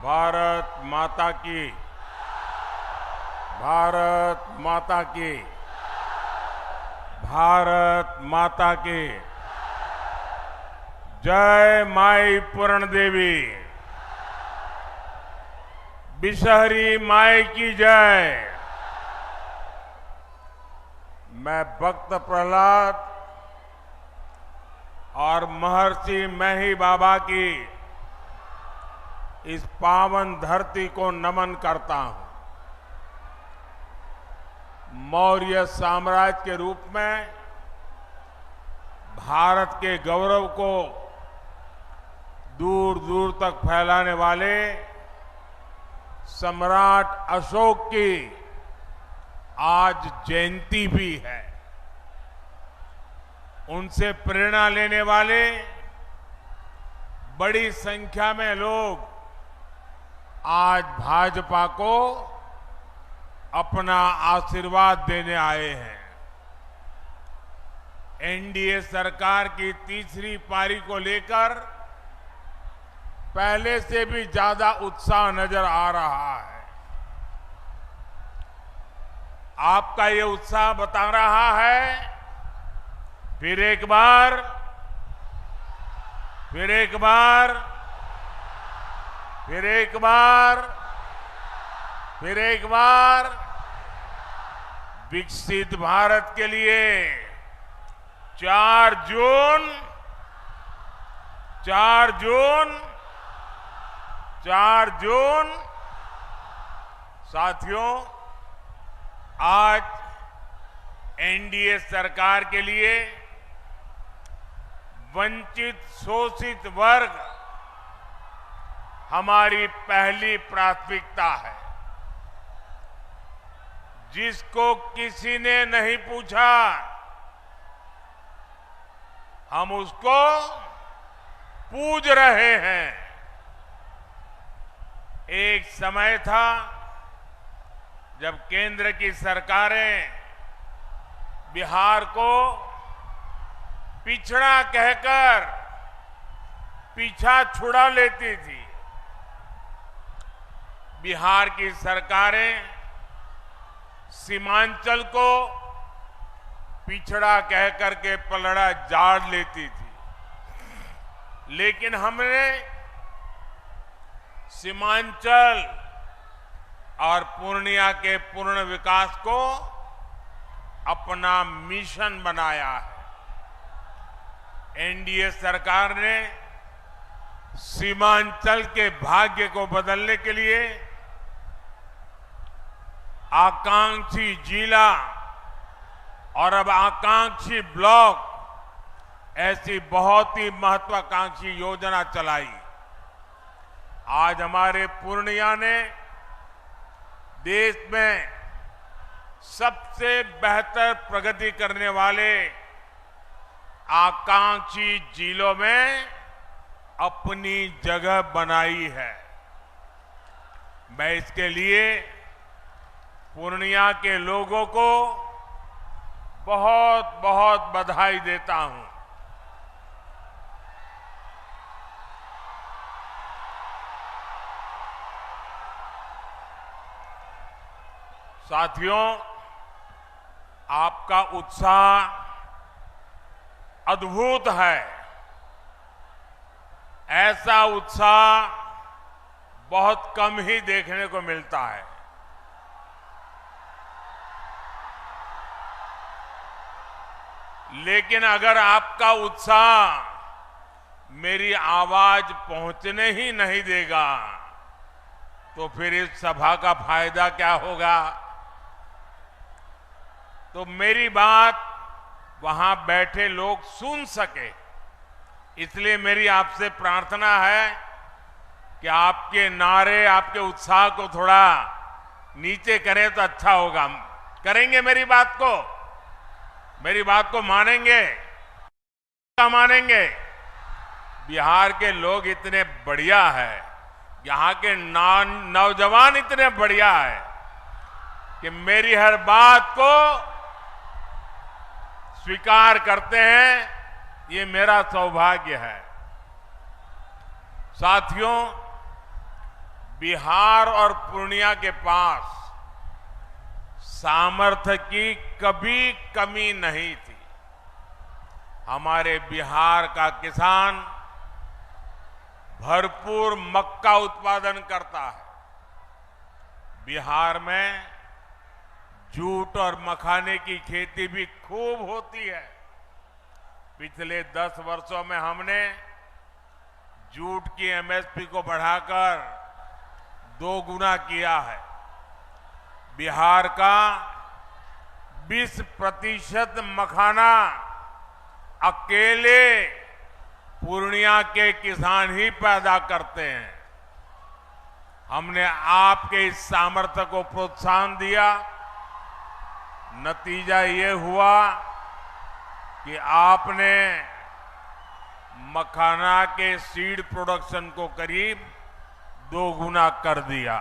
भारत माता की, भारत माता की, भारत माता की। जय माई पूर्ण देवी, बिसहरी माई की जय। मैं भक्त प्रहलाद और महर्षि मेही बाबा की इस पावन धरती को नमन करता हूं। मौर्य साम्राज्य के रूप में भारत के गौरव को दूर दूर तक फैलाने वाले सम्राट अशोक की आज जयंती भी है। उनसे प्रेरणा लेने वाले बड़ी संख्या में लोग आज भाजपा को अपना आशीर्वाद देने आए हैं। एनडीए सरकार की तीसरी पारी को लेकर पहले से भी ज्यादा उत्साह नजर आ रहा है। आपका ये उत्साह बता रहा है, फिर एक बार फिर एक बार फिर एक बार फिर एक बार विकसित भारत के लिए 4 जून 4 जून 4 जून। साथियों, आज एनडीए सरकार के लिए वंचित शोषित वर्ग हमारी पहली प्राथमिकता है। जिसको किसी ने नहीं पूछा, हम उसको पूज रहे हैं। एक समय था जब केंद्र की सरकारें बिहार को पिछड़ा कहकर पीछा छुड़ा लेती थी। बिहार की सरकारें सीमांचल को पिछड़ा कहकर के पलड़ा झाड़ लेती थी, लेकिन हमने सीमांचल और पूर्णिया के पूर्ण विकास को अपना मिशन बनाया है। एनडीए सरकार ने सीमांचल के भाग्य को बदलने के लिए आकांक्षी जिला और अब आकांक्षी ब्लॉक ऐसी बहुत ही महत्वाकांक्षी योजना चलाई। आज हमारे पूर्णिया ने देश में सबसे बेहतर प्रगति करने वाले आकांक्षी जिलों में अपनी जगह बनाई है। मैं इसके लिए पूर्णिया के लोगों को बहुत बहुत बधाई देता हूं। साथियों, आपका उत्साह अद्भुत है। ऐसा उत्साह बहुत कम ही देखने को मिलता है। लेकिन अगर आपका उत्साह मेरी आवाज पहुंचने ही नहीं देगा तो फिर इस सभा का फायदा क्या होगा। तो मेरी बात वहां बैठे लोग सुन सके, इसलिए मेरी आपसे प्रार्थना है कि आपके नारे, आपके उत्साह को थोड़ा नीचे करें तो अच्छा होगा। करेंगे मेरी बात को? मेरी बात को मानेंगे? क्या मानेंगे? बिहार के लोग इतने बढ़िया है, यहाँ के नौजवान इतने बढ़िया है कि मेरी हर बात को स्वीकार करते हैं। ये मेरा सौभाग्य है। साथियों, बिहार और पूर्णिया के पास सामर्थ्य की कभी कमी नहीं थी। हमारे बिहार का किसान भरपूर मक्का उत्पादन करता है। बिहार में जूट और मखाने की खेती भी खूब होती है। पिछले 10 वर्षों में हमने जूट की एमएसपी को बढ़ाकर 2 गुना किया है। बिहार का 20% मखाना अकेले पूर्णिया के किसान ही पैदा करते हैं। हमने आपके इस सामर्थ्य को प्रोत्साहन दिया। नतीजा ये हुआ कि आपने मखाना के सीड प्रोडक्शन को करीब 2 गुना कर दिया।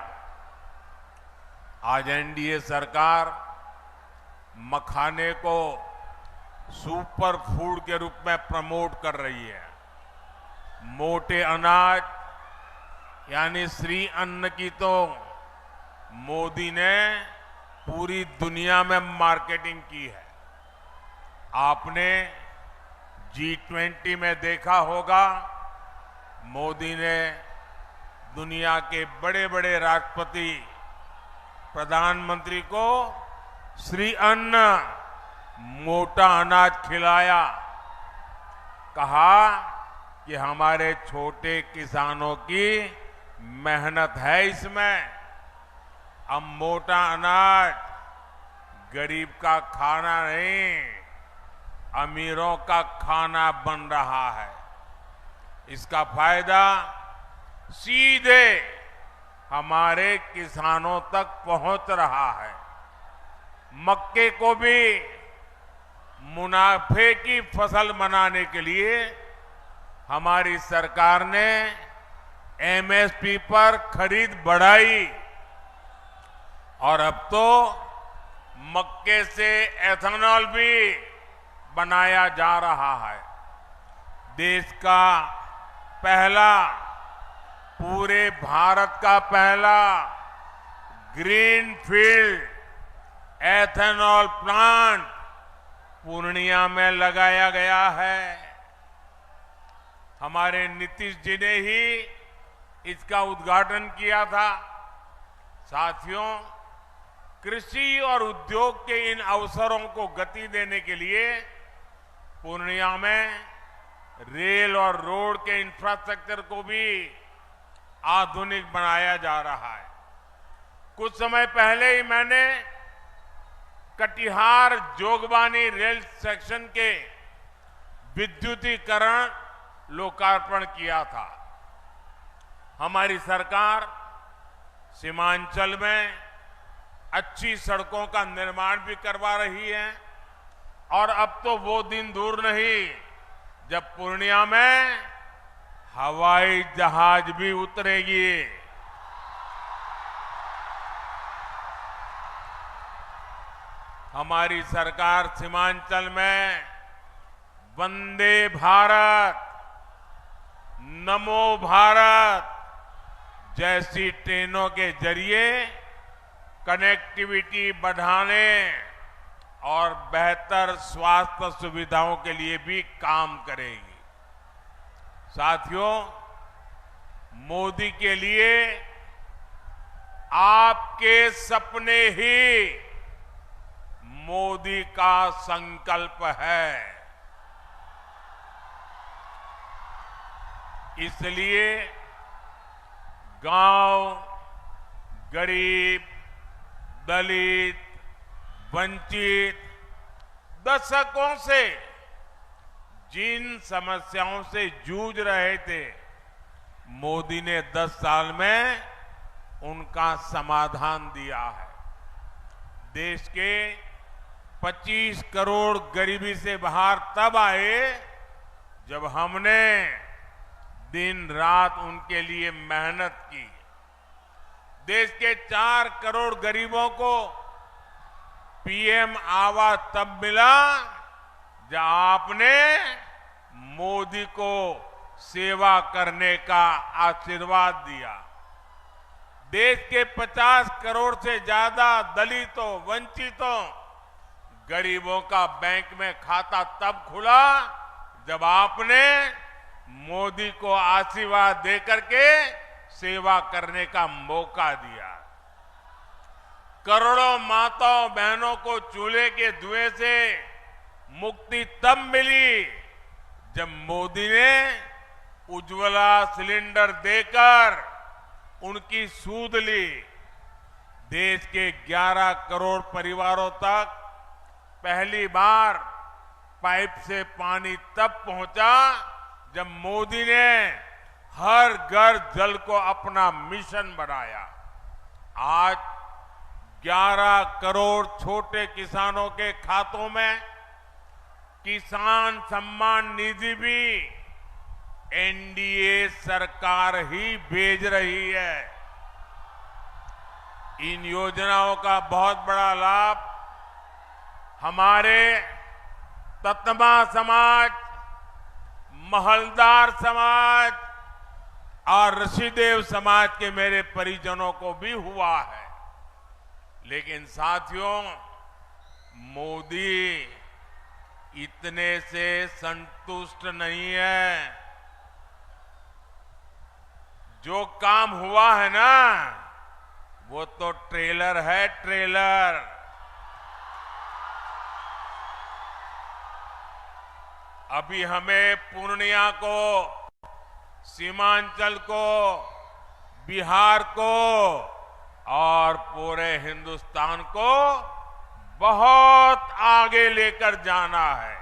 आज एनडीए सरकार मखाने को सुपर फूड के रूप में प्रमोट कर रही है। मोटे अनाज यानी श्री अन्न की तो मोदी ने पूरी दुनिया में मार्केटिंग की है। आपने G20 में देखा होगा, मोदी ने दुनिया के बड़े बड़े राष्ट्रपति, प्रधानमंत्री को श्री अन्न मोटा अनाज खिलाया। कहा कि हमारे छोटे किसानों की मेहनत है इसमें। अब मोटा अनाज गरीब का खाना नहीं, अमीरों का खाना बन रहा है। इसका फायदा सीधे हमारे किसानों तक पहुंच रहा है। मक्के को भी मुनाफे की फसल बनाने के लिए हमारी सरकार ने एमएसपी पर खरीद बढ़ाई और अब तो मक्के से एथेनॉल भी बनाया जा रहा है। देश का पहला, पूरे भारत का पहला green field ethanol plant Purnia में लगाया गया है। हमारे नीतीश जी ने ही इसका उद्घाटन किया था। साथियों, कृषि और उद्योग के इन अवसरों को गति देने के लिए पूर्णिया में रेल और रोड के इंफ्रास्ट्रक्चर को भी आधुनिक बनाया जा रहा है। कुछ समय पहले ही मैंने कटिहार जोगबानी रेल सेक्शन के विद्युतीकरण लोकार्पण किया था। हमारी सरकार सीमांचल में अच्छी सड़कों का निर्माण भी करवा रही है और अब तो वो दिन दूर नहीं जब पूर्णिया में हवाई जहाज भी उतरेगी। हमारी सरकार सीमांचल में वंदे भारत, नमो भारत जैसी ट्रेनों के जरिए कनेक्टिविटी बढ़ाने और बेहतर स्वास्थ्य सुविधाओं के लिए भी काम करेगी। साथियों, मोदी के लिए आपके सपने ही मोदी का संकल्प है। इसलिए गांव, गरीब, दलित, वंचित दशकों से जिन समस्याओं से जूझ रहे थे, मोदी ने 10 साल में उनका समाधान दिया है। देश के 25 करोड़ गरीबी से बाहर तब आए जब हमने दिन रात उनके लिए मेहनत की। देश के 4 करोड़ गरीबों को पीएम आवास तब मिला जब आपने मोदी को सेवा करने का आशीर्वाद दिया। देश के 50 करोड़ से ज्यादा दलितों, वंचितों, गरीबों का बैंक में खाता तब खुला जब आपने मोदी को आशीर्वाद देकर के सेवा करने का मौका दिया। करोड़ों माताओं बहनों को चूल्हे के धुएं से मुक्ति तब मिली जब मोदी ने उज्ज्वला सिलेंडर देकर उनकी सूध ली। देश के 11 करोड़ परिवारों तक पहली बार पाइप से पानी तब पहुंचा जब मोदी ने हर घर जल को अपना मिशन बनाया। आज 11 करोड़ छोटे किसानों के खातों में किसान सम्मान निधि भी एनडीए सरकार ही भेज रही है। इन योजनाओं का बहुत बड़ा लाभ हमारे ततमा समाज, महलदार समाज और ऋषिदेव समाज के मेरे परिजनों को भी हुआ है। लेकिन साथियों, मोदी इतने से संतुष्ट नहीं है। जो काम हुआ है ना, वो तो ट्रेलर है, ट्रेलर। अभी हमें पूर्णिया को, सीमांचल को, बिहार को और पूरे हिंदुस्तान को बहुत आगे लेकर जाना है।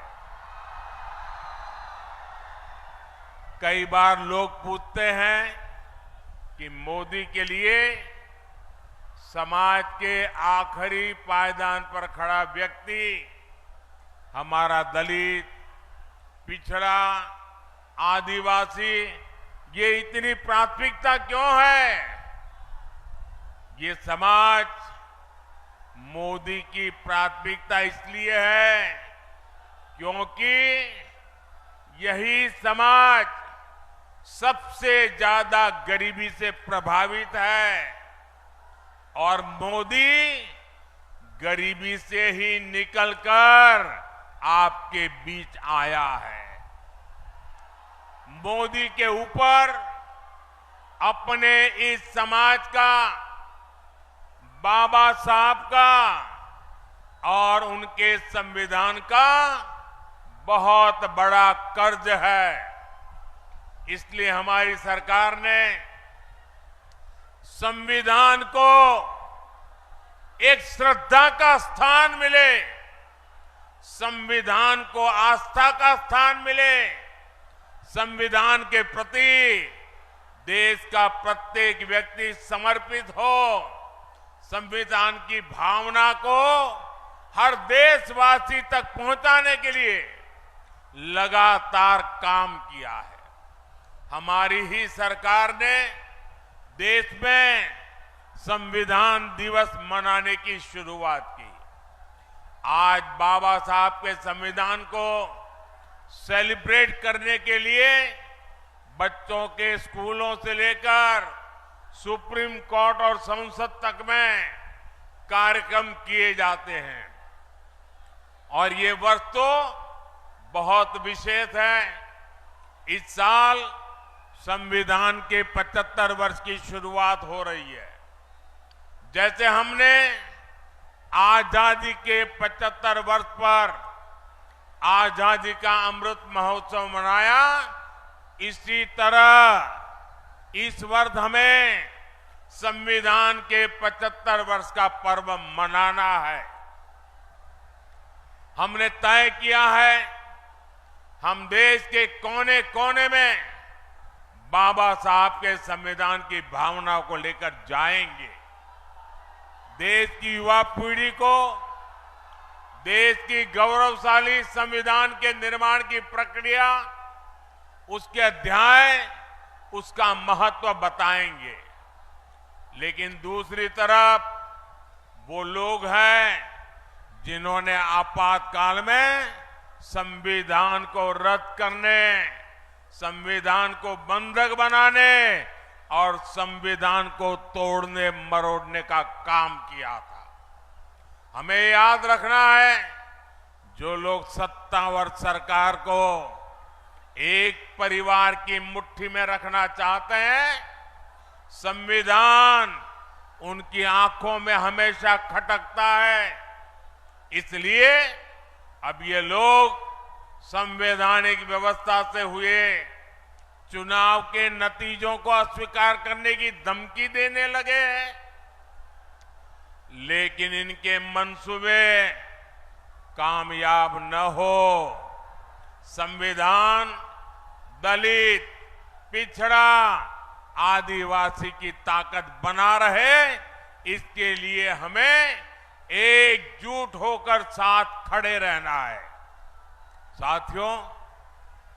कई बार लोग पूछते हैं कि मोदी के लिए समाज के आखिरी पायदान पर खड़ा व्यक्ति, हमारा दलित, पिछड़ा, आदिवासी, ये इतनी प्राथमिकता क्यों है? ये समाज मोदी की प्राथमिकता इसलिए है क्योंकि यही समाज सबसे ज्यादा गरीबी से प्रभावित है और मोदी गरीबी से ही निकलकर आपके बीच आया है। मोदी के ऊपर अपने इस समाज का, बाबा साहब का और उनके संविधान का बहुत बड़ा कर्ज है। इसलिए हमारी सरकार ने संविधान को एक श्रद्धा का स्थान मिले, संविधान को आस्था का स्थान मिले, संविधान के प्रति देश का प्रत्येक व्यक्ति समर्पित हो, संविधान की भावना को हर देशवासी तक पहुंचाने के लिए लगातार काम किया है। हमारी ही सरकार ने देश में संविधान दिवस मनाने की शुरुआत की। आज बाबा साहब के संविधान को सेलिब्रेट करने के लिए बच्चों के स्कूलों से लेकर सुप्रीम कोर्ट और संसद तक में कार्यक्रम किए जाते हैं और ये वर्ष तो बहुत विशेष है। इस साल संविधान के 75 वर्ष की शुरुआत हो रही है। जैसे हमने आजादी के 75 वर्ष पर आजादी का अमृत महोत्सव मनाया, इसी तरह इस वर्ष हमें संविधान के 75 वर्ष का पर्व मनाना है। हमने तय किया है हम देश के कोने कोने में बाबा साहब के संविधान की भावना को लेकर जाएंगे। देश की युवा पीढ़ी को देश की गौरवशाली संविधान के निर्माण की प्रक्रिया, उसके अध्याय, उसका महत्व बताएंगे। लेकिन दूसरी तरफ वो लोग हैं जिन्होंने आपातकाल में संविधान को रद्द करने, संविधान को बंधक बनाने और संविधान को तोड़ने मरोड़ने का काम किया था। हमें याद रखना है, जो लोग सत्तावर सरकार को एक परिवार की मुट्ठी में रखना चाहते हैं, संविधान उनकी आंखों में हमेशा खटकता है। इसलिए अब ये लोग संवैधानिक व्यवस्था से हुए चुनाव के नतीजों को अस्वीकार करने की धमकी देने लगे हैं। लेकिन इनके मंसूबे कामयाब न हो, संविधान दलित, पिछड़ा, आदिवासी की ताकत बना रहे, इसके लिए हमें एकजुट होकर साथ खड़े रहना है। साथियों,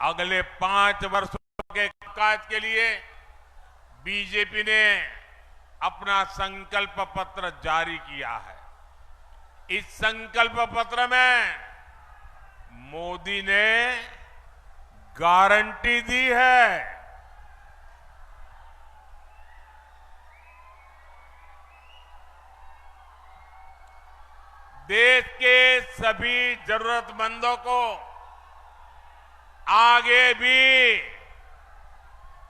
अगले 5 वर्षों के काज के लिए बीजेपी ने अपना संकल्प पत्र जारी किया है। इस संकल्प पत्र में मोदी ने गारंटी दी है, देश के सभी जरूरतमंदों को आगे भी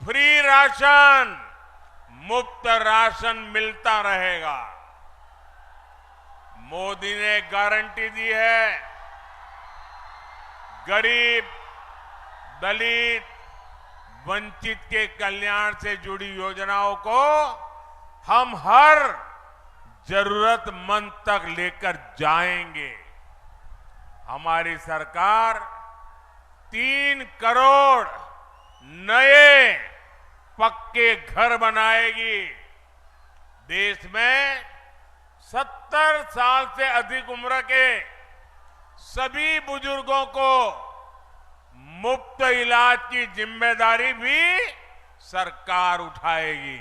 फ्री राशन, मुफ्त राशन मिलता रहेगा। मोदी ने गारंटी दी है, गरीब, दलित, वंचित के कल्याण से जुड़ी योजनाओं को हम हर जरूरतमंद तक लेकर जाएंगे। हमारी सरकार 3 करोड़ नए पक्के घर बनाएगी। देश में 70 साल से अधिक उम्र के सभी बुजुर्गों को मुफ्त इलाज की जिम्मेदारी भी सरकार उठाएगी।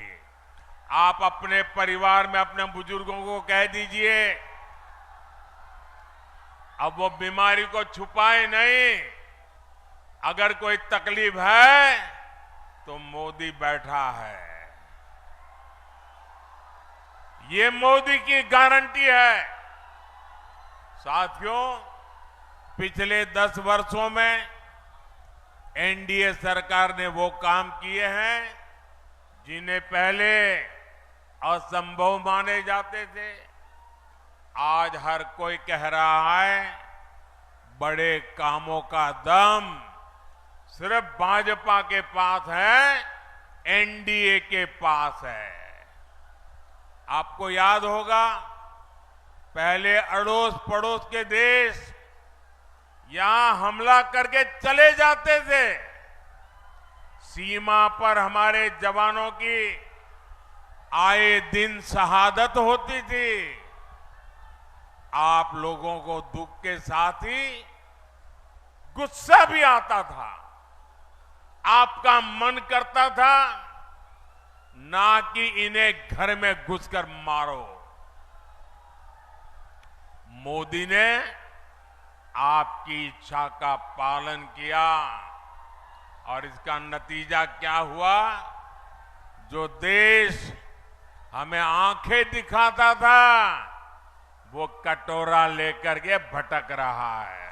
आप अपने परिवार में अपने बुजुर्गों को कह दीजिए, अब वो बीमारी को छुपाए नहीं, अगर कोई तकलीफ है तो मोदी बैठा है। ये मोदी की गारंटी है। साथियों, पिछले 10 वर्षों में एनडीए सरकार ने वो काम किए हैं जिन्हें पहले असंभव माने जाते थे। आज हर कोई कह रहा है, बड़े कामों का दम सिर्फ भाजपा के पास है, एनडीए के पास है। आपको याद होगा, पहले अड़ोस पड़ोस के देश यहां हमला करके चले जाते थे। सीमा पर हमारे जवानों की आए दिन शहादत होती थी। आप लोगों को दुख के साथ ही गुस्सा भी आता था। आपका मन करता था ना कि इन्हें घर में घुसकर मारो। मोदी ने आपकी इच्छा का पालन किया और इसका नतीजा क्या हुआ? जो देश हमें आंखें दिखाता था, वो कटोरा लेकर के भटक रहा है।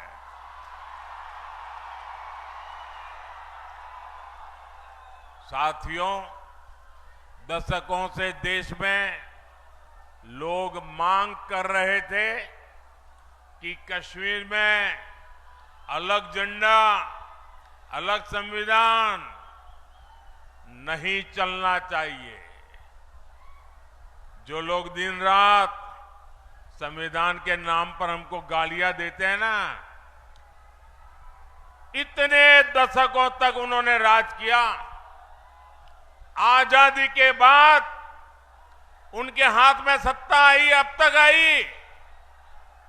साथियों, दशकों से देश में लोग मांग कर रहे थे कि कश्मीर में अलग झंडा, अलग संविधान नहीं चलना चाहिए। जो लोग दिन रात संविधान के नाम पर हमको गालियां देते हैं ना, इतने दशकों तक उन्होंने राज किया। आजादी के बाद उनके हाथ में सत्ता आई, अब तक आई,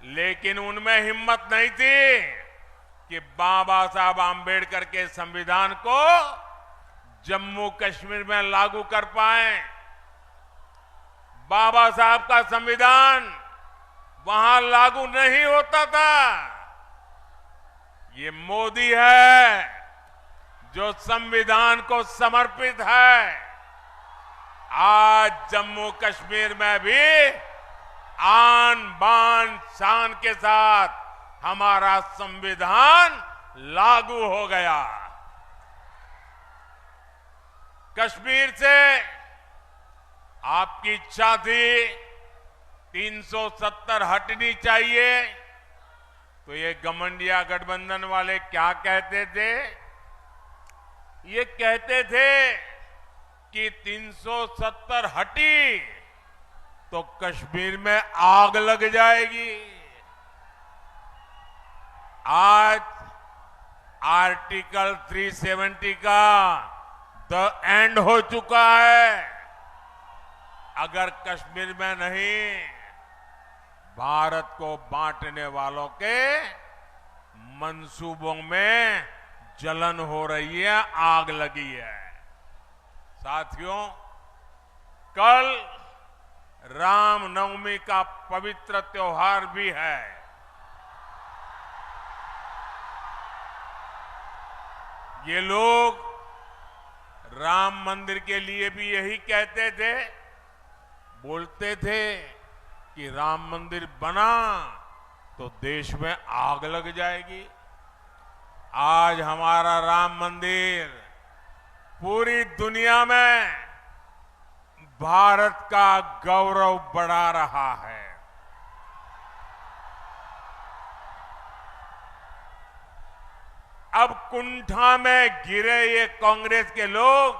लेकिन उनमें हिम्मत नहीं थी कि बाबा साहब आंबेडकर के संविधान को जम्मू कश्मीर में लागू कर पाए। बाबा साहब का संविधान वहां लागू नहीं होता था। ये मोदी है जो संविधान को समर्पित है, आज जम्मू कश्मीर में भी आन बान शान के साथ हमारा संविधान लागू हो गया। कश्मीर से आपकी इच्छा थी 370 हटनी चाहिए, तो ये घमंडिया गठबंधन वाले क्या कहते थे? ये कहते थे कि 370 हटी तो कश्मीर में आग लग जाएगी। आज आर्टिकल 370 का द एंड हो चुका है। अगर कश्मीर में नहीं, भारत को बांटने वालों के मंसूबों में जलन हो रही है, आग लगी है। साथियों, कल रामनवमी का पवित्र त्योहार भी है। ये लोग राम मंदिर के लिए भी यही कहते थे, बोलते थे कि राम मंदिर बना तो देश में आग लग जाएगी। आज हमारा राम मंदिर पूरी दुनिया में भारत का गौरव बढ़ा रहा है। अब कुंठा में गिरे ये कांग्रेस के लोग,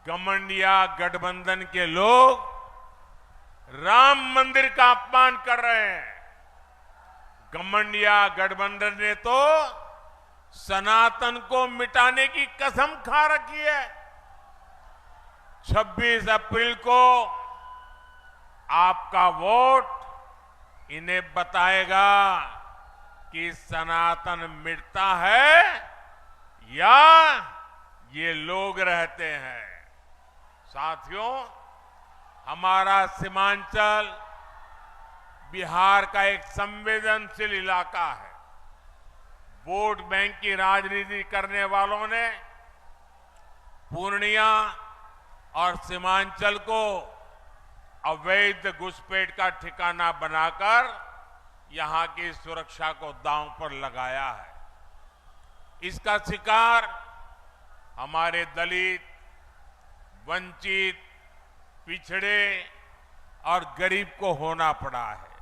घमंडिया गठबंधन के लोग राम मंदिर का अपमान कर रहे हैं। घमंडिया गठबंधन ने तो सनातन को मिटाने की कसम खा रखी है। 26 अप्रैल को आपका वोट इन्हें बताएगा कि सनातन मिटता है या ये लोग रहते हैं। साथियों, हमारा सीमांचल बिहार का एक संवेदनशील इलाका है। वोट बैंक की राजनीति करने वालों ने पूर्णिया और सीमांचल को अवैध घुसपैठ का ठिकाना बनाकर यहां की सुरक्षा को दांव पर लगाया है। इसका शिकार हमारे दलित, वंचित, पिछड़े और गरीब को होना पड़ा है।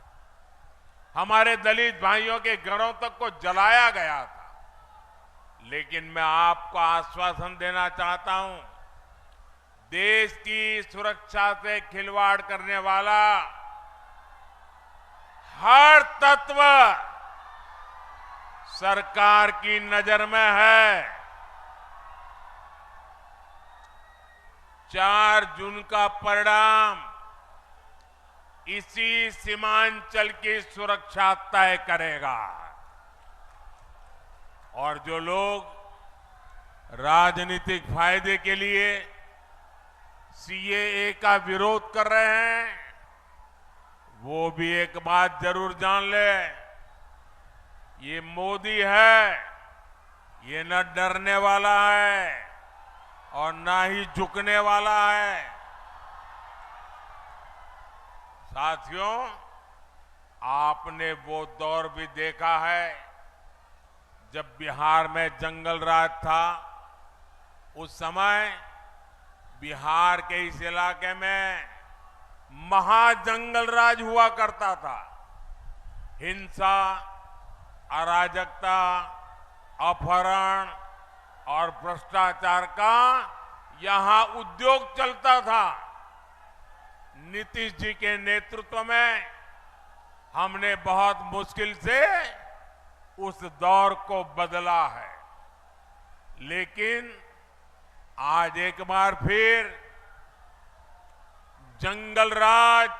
हमारे दलित भाइयों के घरों तक को जलाया गया था। लेकिन मैं आपको आश्वासन देना चाहता हूं, देश की सुरक्षा से खिलवाड़ करने वाला हर तत्व सरकार की नजर में है। 4 जून का परिणाम इसी सीमांचल की सुरक्षा तय करेगा। और जो लोग राजनीतिक फायदे के लिए सीएए का विरोध कर रहे हैं, वो भी एक बात जरूर जान ले, ये मोदी है, ये न डरने वाला है और ना ही झुकने वाला है। साथियों, आपने वो दौर भी देखा है जब बिहार में जंगल राज था। उस समय बिहार के इस इलाके में महाजंगल राज हुआ करता था। हिंसा, अराजकता, अपहरण और भ्रष्टाचार का यहां उद्योग चलता था। नीतीश जी के नेतृत्व में हमने बहुत मुश्किल से उस दौर को बदला है। लेकिन आज एक बार फिर जंगल राज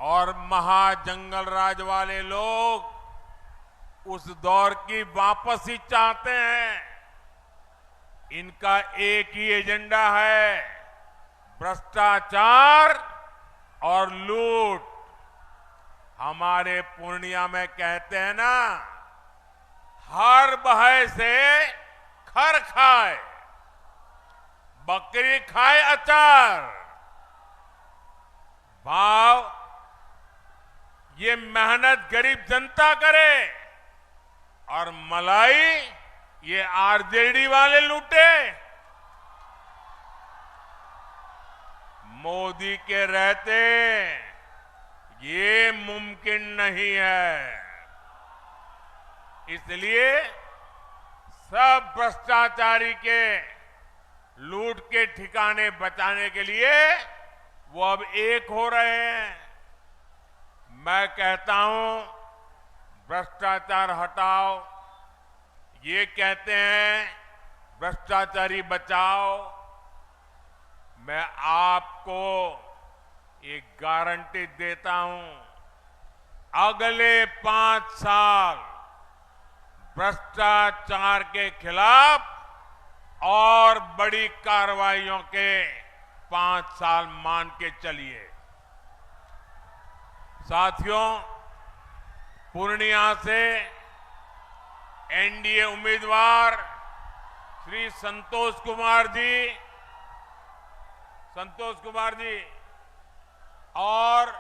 और महाजंगल राज वाले लोग उस दौर की वापसी चाहते हैं। इनका एक ही एजेंडा है, भ्रष्टाचार और लूट। हमारे पूर्णिया में कहते हैं ना, हर बहे से खर खाए। बकरी खाए अचार। भाव ये मेहनत गरीब जनता करे और मलाई ये आरजेडी वाले लूटे। मोदी के रहते ये मुमकिन नहीं है। इसलिए सब भ्रष्टाचारी के लूट के ठिकाने बचाने के लिए वो अब एक हो रहे हैं। मैं कहता हूं भ्रष्टाचार हटाओ, ये कहते हैं भ्रष्टाचारी बचाओ। मैं आपको एक गारंटी देता हूं, अगले 5 साल भ्रष्टाचार के खिलाफ और बड़ी कार्रवाइयों के 5 साल मान के चलिए। साथियों, पूर्णिया से एनडीए उम्मीदवार श्री संतोष कुमार जी और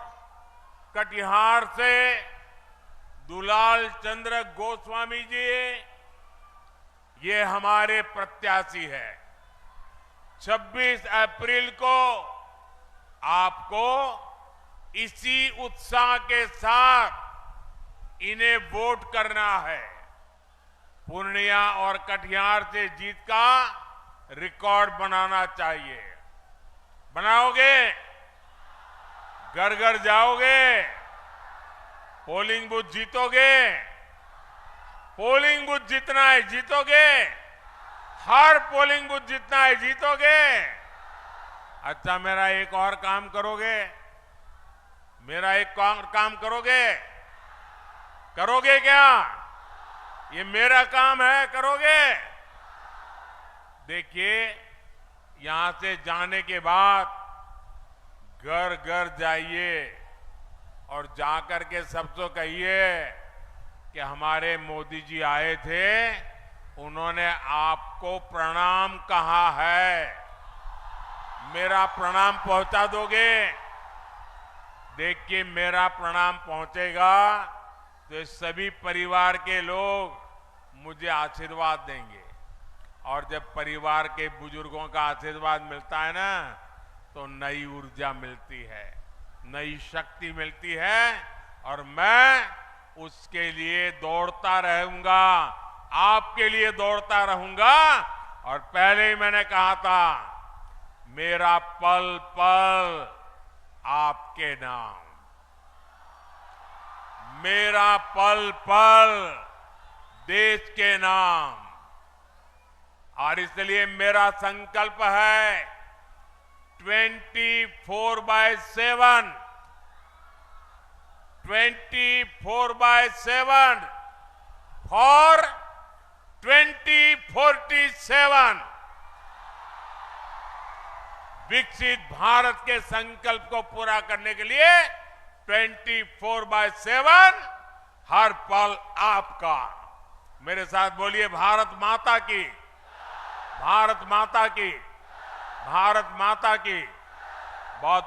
कटिहार से दुलाल चंद्र गोस्वामी जी ये हमारे प्रत्याशी है। 26 अप्रैल को आपको इसी उत्साह के साथ इन्हें वोट करना है। पूर्णिया और कटिहार से जीत का रिकॉर्ड बनाना चाहिए। बनाओगे? घर घर जाओगे? पोलिंग बूथ जीतोगे? पोलिंग बूथ जीतना है, जीतोगे? हर पोलिंग बूथ जीतना है, जीतोगे? अच्छा, मेरा एक और काम करोगे? मेरा एक और काम करोगे? करोगे क्या? ये मेरा काम है, करोगे? देखिए, यहां से जाने के बाद घर घर जाइए और जाकर के सबसे कहिए कि हमारे मोदी जी आए थे, उन्होंने आपको प्रणाम कहा है, मेरा प्रणाम पहुंचा दोगे? देखिए, मेरा प्रणाम पहुंचेगा तो सभी परिवार के लोग मुझे आशीर्वाद देंगे। और जब परिवार के बुजुर्गों का आशीर्वाद मिलता है ना, तो नई ऊर्जा मिलती है, नई शक्ति मिलती है और मैं उसके लिए दौड़ता रहूंगा, आपके लिए दौड़ता रहूंगा। और पहले ही मैंने कहा था, मेरा पल पल आपके नाम, मेरा पल पल देश के नाम। और इसलिए मेरा संकल्प है 24/7 फॉर 2047 विकसित भारत के संकल्प को पूरा करने के लिए 24/7 हर पल आपका। मेरे साथ बोलिए, भारत माता की, भारत माता की, भारत माता की। बहुत